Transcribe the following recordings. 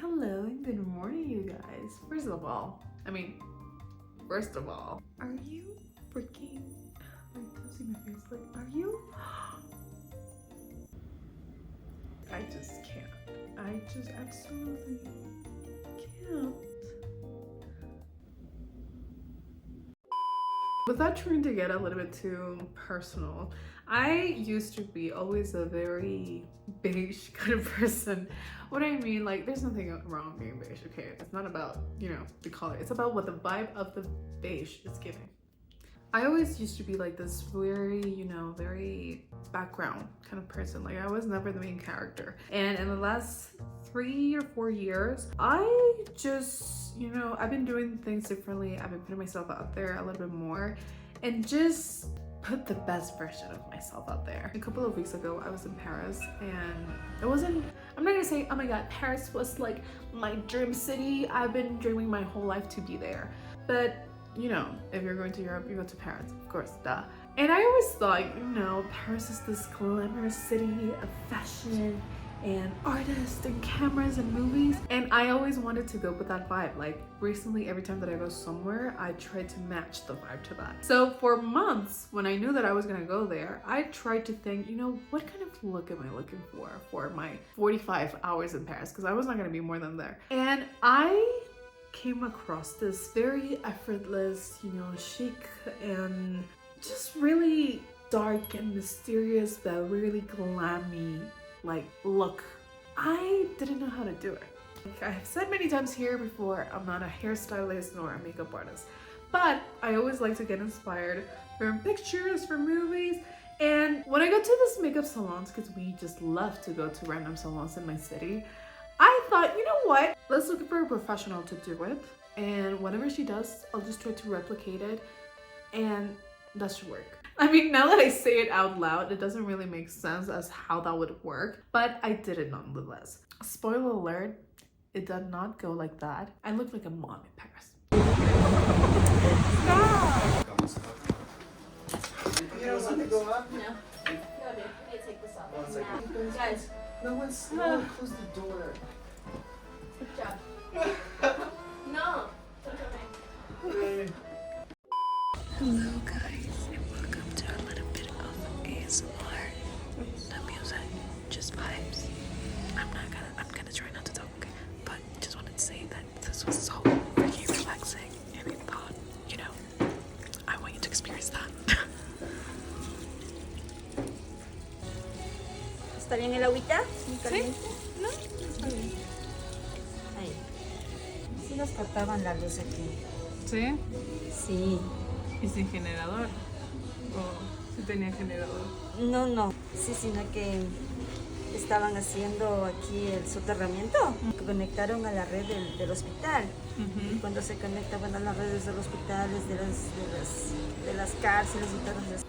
Hello and good morning, you guys. First of all, are you freaking, like, don't see my face, like, are you? I just can't. I just absolutely can't. Without trying to get a little bit too personal, I used to be always a very beige kind of person. What I mean, like, there's nothing wrong with being beige, okay? It's not about, the color. It's about what the vibe of the beige is giving. I always used to be like this very, very background kind of person. Like, I was never the main character. And in the last 3 or 4 years, I just, I've been doing things differently. I've been putting myself out there a little bit more and just put the best version of myself out there. A couple of weeks ago, I was in Paris and it wasn't, I'm not gonna say, oh my God, Paris was like my dream city. I've been dreaming my whole life to be there. But if you're going to Europe, you go to Paris, of course, duh. And I always thought, Paris is this glamorous city of fashion and artists and cameras and movies. And I always wanted to go with that vibe. Like, recently, every time that I go somewhere, I try to match the vibe to that. So for months, when I knew that I was gonna go there, I tried to think, what kind of look am I looking for my 45 hours in Paris? Because I was not gonna be more than there. And I came across this very effortless, chic and just really dark and mysterious but really glammy look. I didn't know how to do it. Like I've said many times here before, I'm not a hairstylist nor a makeup artist, but I always like to get inspired from pictures, from movies. And when I go to this makeup salons, because we just love to go to random salons in my city, I thought, what? Let's look for a professional to do it. And whatever she does, I'll just try to replicate it. And that should work. I mean, now that I say it out loud, it doesn't really make sense as how that would work. But I did it nonetheless. Spoiler alert, it did not go like that. I look like a mom in Paris. You don't want to go up? No. No, dude. I need to take this off. One second. Guys, No one's close the door. good job. No. Hey. Hello guys, and welcome to a little bit of ASMR. No music, just vibes. I'm gonna try not to talk, but just wanted to say that this was so freaking relaxing, and I thought, I want you to experience that. ¿Está bien el agüita? ¿Sí? No, está bien. Ahí. Sí nos cortaban la luz aquí. ¿Sí? Sí. ¿Y sin generador? ¿O si tenía generador? No. Sí, sino que estaban haciendo aquí el soterramiento. Conectaron a la red del hospital. Y cuando se conectaban a las redes de los hospitales, de las cárceles y todas las...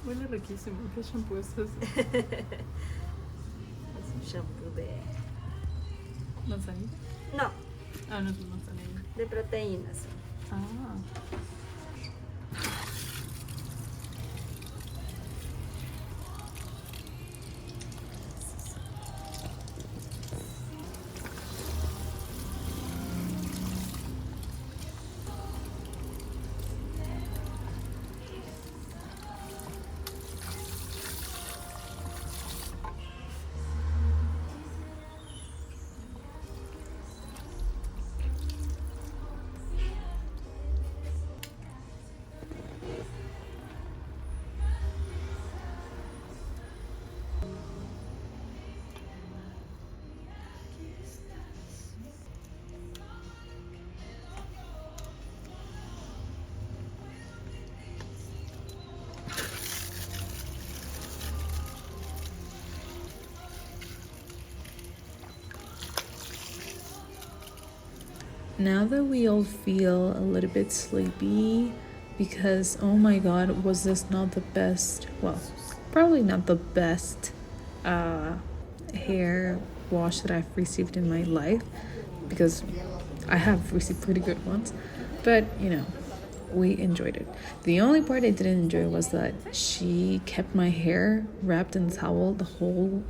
Huele riquísimo. ¿Qué shampoo es ese? Es un shampoo de... ¿Manzanilla? No, Ah, no es manzanilla. de proteínas. Ah. now that we all feel a little bit sleepy, because oh my god, was this not the best, well, probably not the best hair wash that I've received in my life, because I have received pretty good ones, but you know, we enjoyed it. The only part I didn't enjoy was that she kept my hair wrapped in towel the whole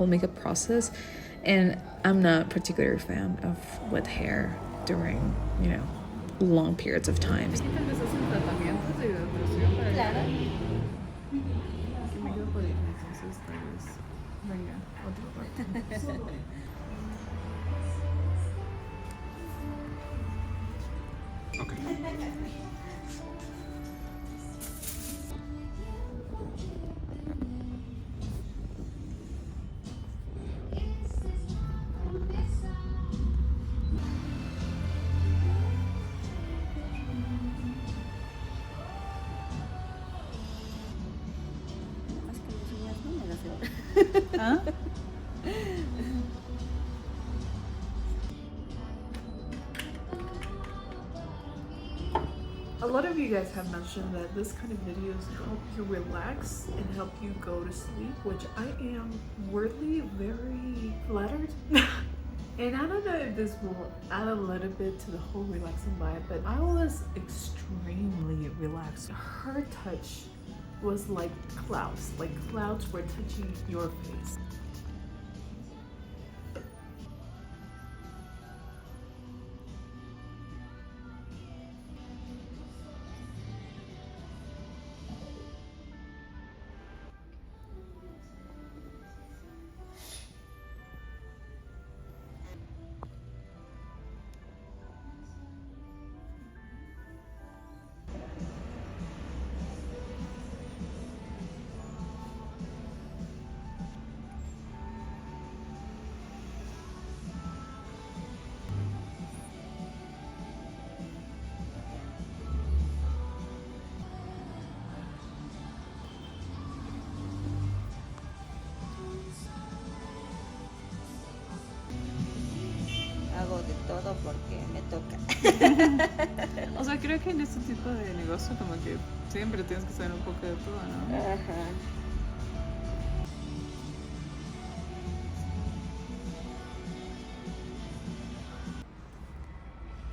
makeup process, and I'm not particularly a fan of wet hair during, you know, long periods of time. Huh? A lot of you guys have mentioned that this kind of videos help you relax and help you go to sleep, which I am weirdly very flattered. And I don't know if this will add a little bit to the whole relaxing vibe, but I was extremely relaxed. Her touch was like clouds were touching your face. Hago de todo porque me toca. O sea, creo que en este tipo de negocio como que siempre tienes que saber un poco de todo, ¿no? Ajá.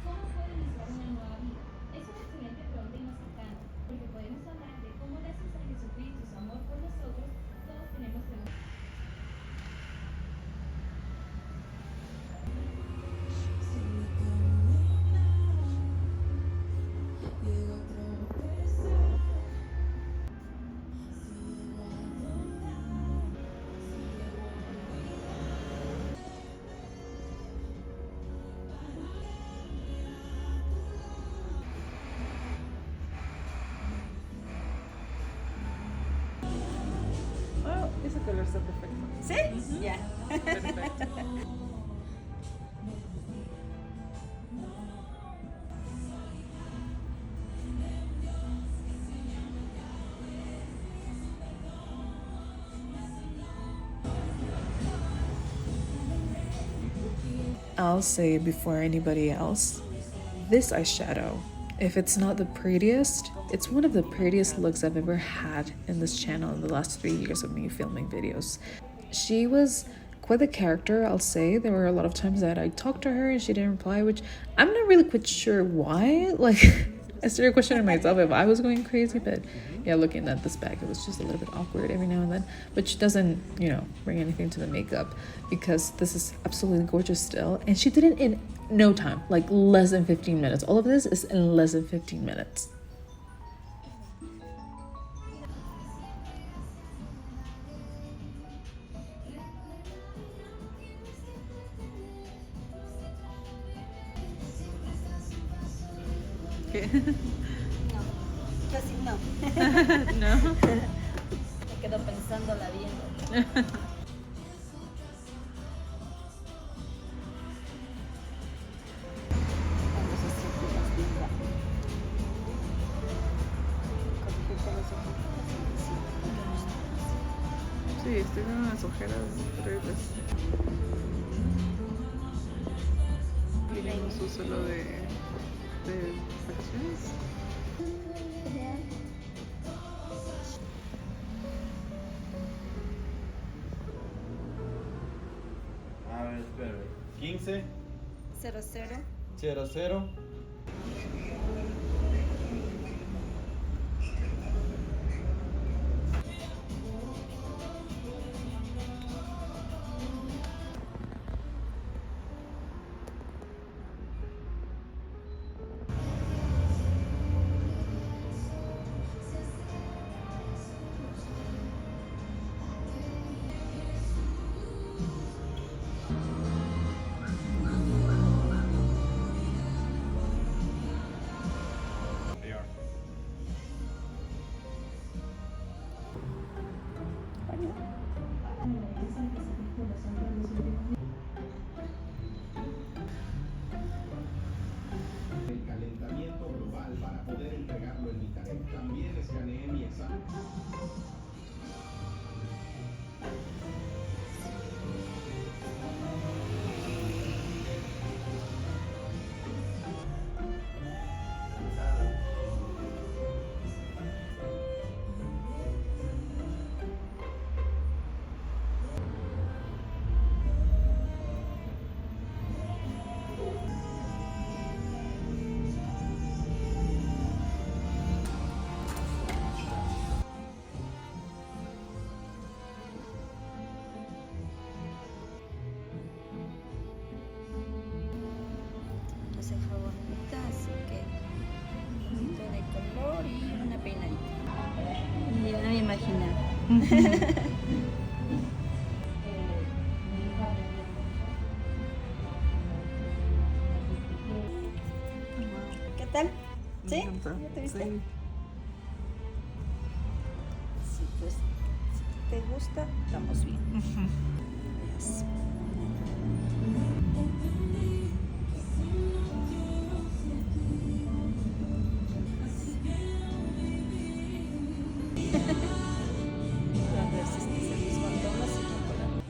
¿Cómo pueden iniciar una nueva vida? Es una excelente pregunta y nos encanta, porque podemos hablar de cómo gracias a Jesucristo y su amor por nosotros, todos tenemos que... Oh, ese color está perfecto. ¿Sí? Ya. Perfecto. I'll say before anybody else, this eyeshadow, if it's not the prettiest, it's one of the prettiest looks I've ever had in this channel in the last 3 years of me filming videos. She was quite the character, I'll say. There were a lot of times that I talked to her and she didn't reply, which I'm not really quite sure why. Like, I started questioning myself if I was going crazy, but yeah, looking at this back, it was just a little bit awkward every now and then, which doesn't, you know, bring anything to the makeup, because this is absolutely gorgeous still. And she did it in no time, like less than 15 minutes. All of this is in less than 15 minutes. ¿Qué? No, casi no. No. Me quedo pensándola viendo. Cuando se siente más linda. Corrígete los ojitos. Sí, estoy con unas ojeras terribles. Viniendo sucio. solo de vacaciones. A ver, espérame. 15 00. 00. El calentamiento global para poder entregarlo en Internet. También escaneé mi examen. No se fue bonita, así que un poquito de color y una peinadita. Y no me imagino. ¿Qué tal? ¿Sí? ¿Ya te viste? Sí. Sí, pues si te gusta, estamos bien. Yes. A ver si este es el mismo tono, si no por la-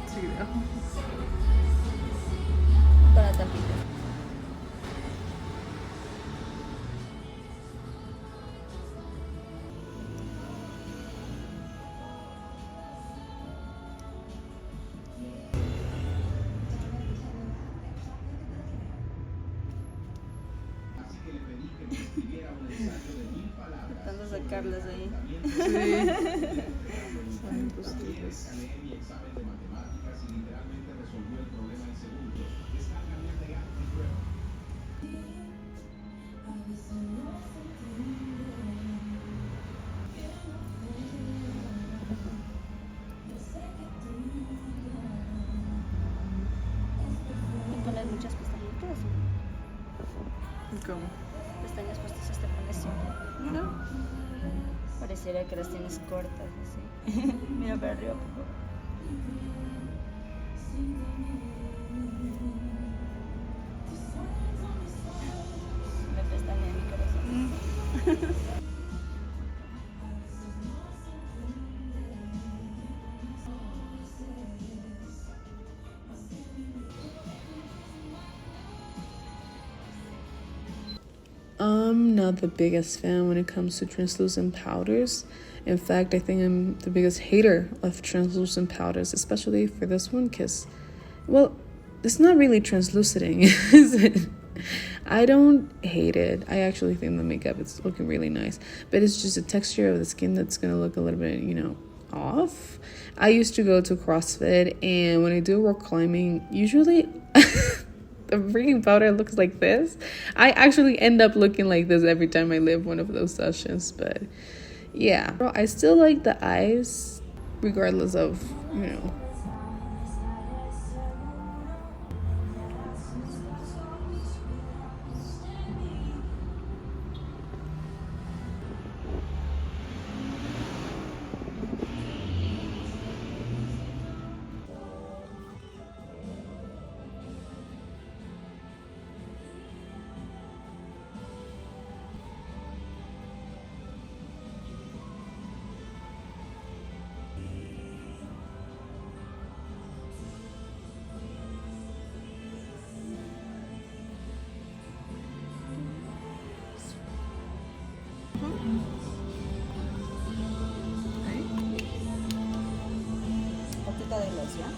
Sí, creo. Con la tapita. Así que le pedí que me escribiera un ensayo de 1000 palabras. Tratando de sacarlas ahí. Sí. Son También imposibles. escaneé mi examen de matemáticas y literalmente resolví ¿Cómo? Pestañas postizas te pones siempre. No. Pareciera que las tienes cortas, así. Mira para arriba, por favor. Me pestañea mi corazón. I'm not the biggest fan when it comes to translucent powders. In fact, I think I'm the biggest hater of translucent powders, especially for this one, because, well, it's not really translucing, is it? I don't hate it. I actually think the makeup is looking really nice, but it's just the texture of the skin that's gonna look a little bit, off. I used to go to CrossFit, and when I do rock climbing, usually the freaking powder looks like this. I actually end up looking like this every time I live one of those sessions, but yeah. I still like the eyes, regardless of, Poquito de gloss, ¿ya?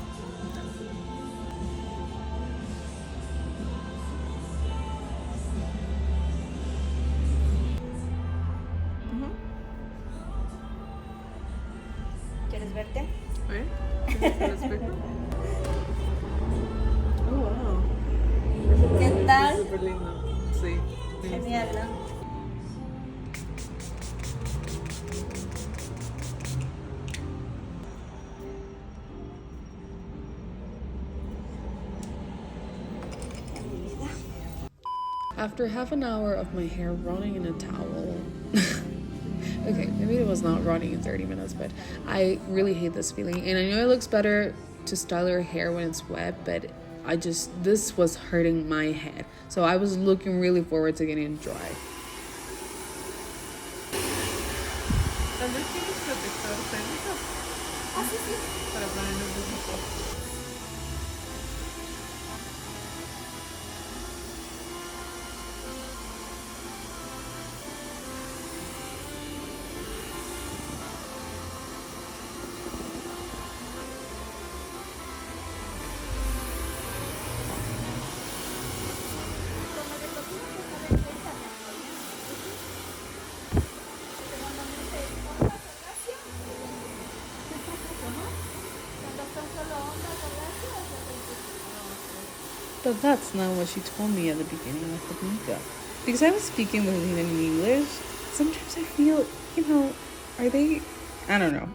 ¿Quieres verte? ¿Eh? Oh, wow. ¿Qué tal? Súper lindo. Sí. Genial, ¿no? After half an hour of my hair running in a towel, okay, maybe it was not running in 30 minutes, but I really hate this feeling. And I know it looks better to style your hair when it's wet, but this was hurting my head. So I was looking really forward to getting it dry. But that's not what she told me at the beginning of the makeup. Because I was speaking with him in English, sometimes I feel, are they... I don't know.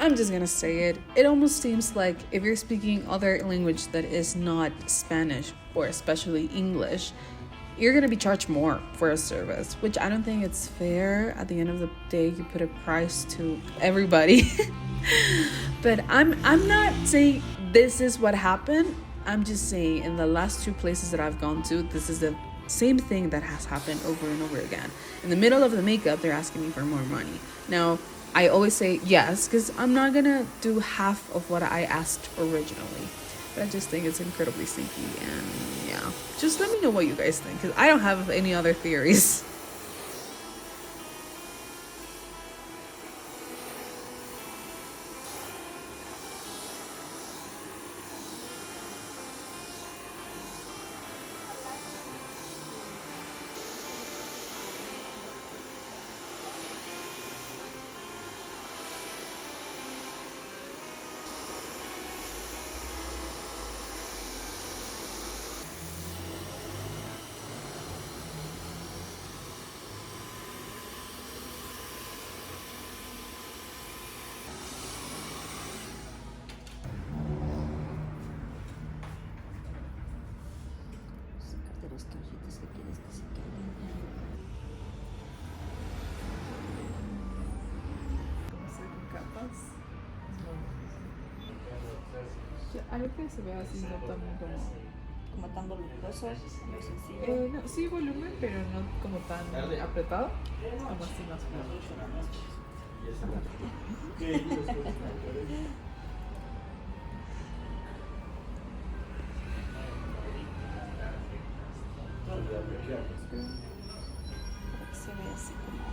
I'm just gonna say it. It almost seems like if you're speaking other language that is not Spanish, or especially English, you're gonna be charged more for a service, which I don't think it's fair. At the end of the day, you put a price to everybody. But I'm not saying this is what happened. I'm just saying in the last two places that I've gone to, this is the same thing that has happened over and over again. In the middle of the makeup, they're asking me for more money. Now, I always say yes, because I'm not gonna do half of what I asked originally. But I just think it's incredibly stinky, and yeah. Just let me know what you guys think, because I don't have any other theories. más. Algo que se vea así, no tan como. Como tan voluptuoso, muy sencillo. No, sí, volumen, pero no como tan apretado. Como así más plano. Para que se vea así como...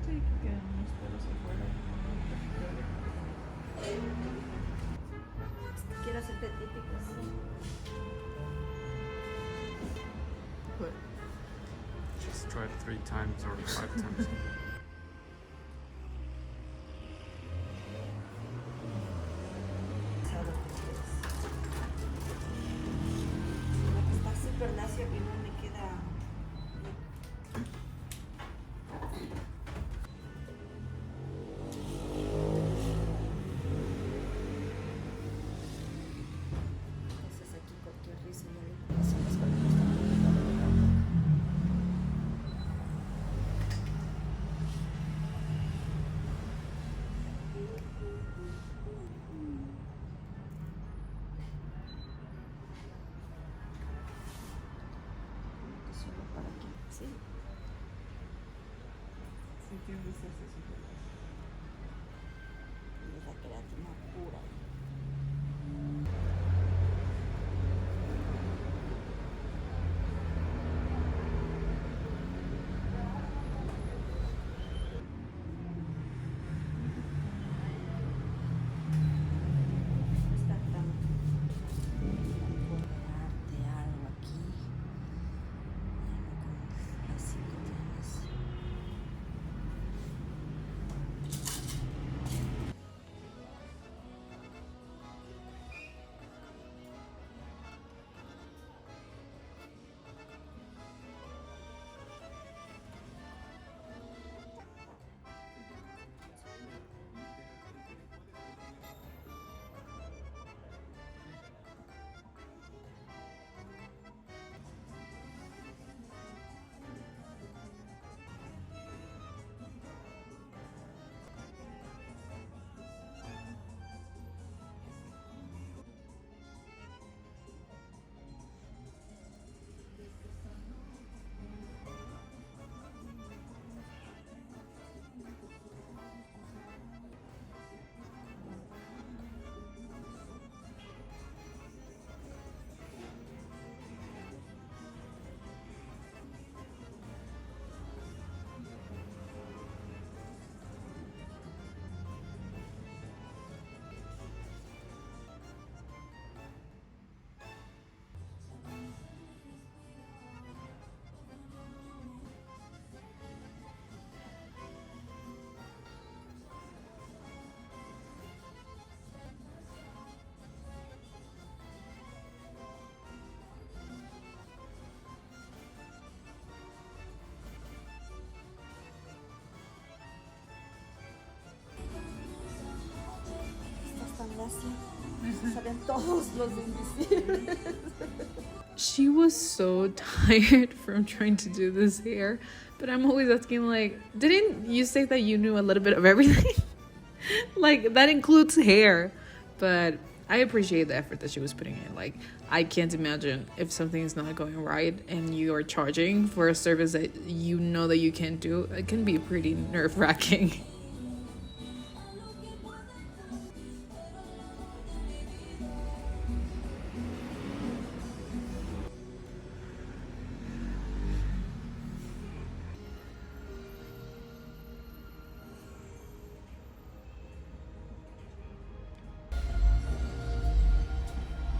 Sí, que quedan unos pelos afuera. Quiero hacerte típico, ¿no? But Just try it 3 times or 5 times. Está súper lacio y no me queda... Entonces aquí cualquier rizo ya le hacemos con el solo para aquí, sí. sí tienes ese super. Y la queratina pura. No está tan de algo aquí. Así que tienes. gracia. Salen todos los invisibles. She was so tired from trying to do this hair, but I'm always asking, like, didn't you say that you knew a little bit of everything? Like, that includes hair. But I appreciate the effort that she was putting in. Like, I can't imagine if something is not going right and you are charging for a service that you know that you can't do. It can be pretty nerve-wracking.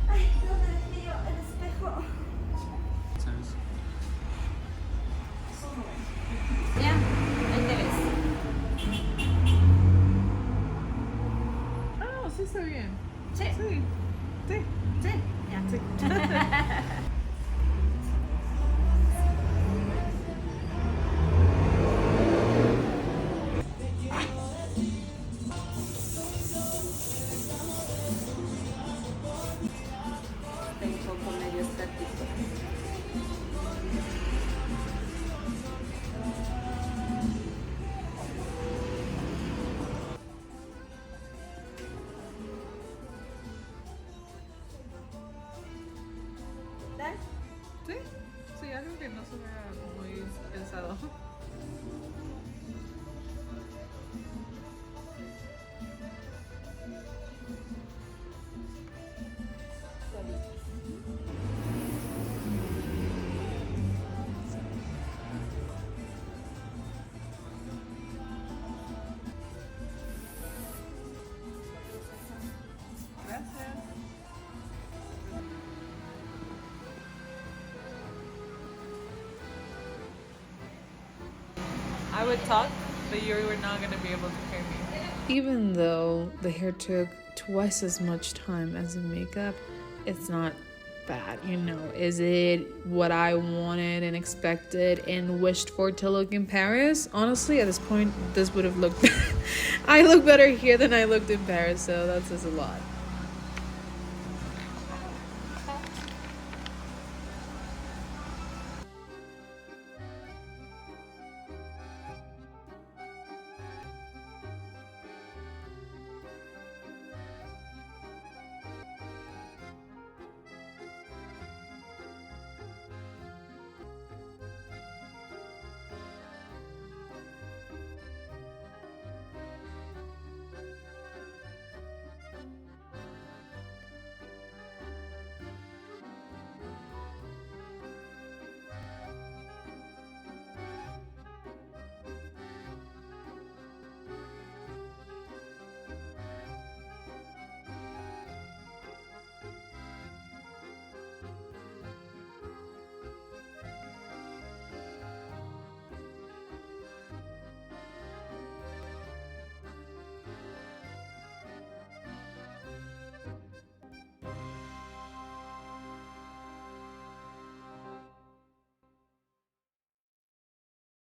Ay, ¿dónde dejé el espejo? Says, Ya, ahí te ves. Oh, sí está bien. Sí, Sí. Sí. sí, ya. Está un poco medio estático. ¿Tal? Sí. Sí, algo que no se vea muy pensado. Gracias. I would talk, but you were not going to be able to hear me. Even though the hair took twice as much time as the makeup, it's not bad, you know. Is it what I wanted and expected and wished for to look in Paris? Honestly, at this point, this would have looked I look better here than I looked in Paris, so that says a lot.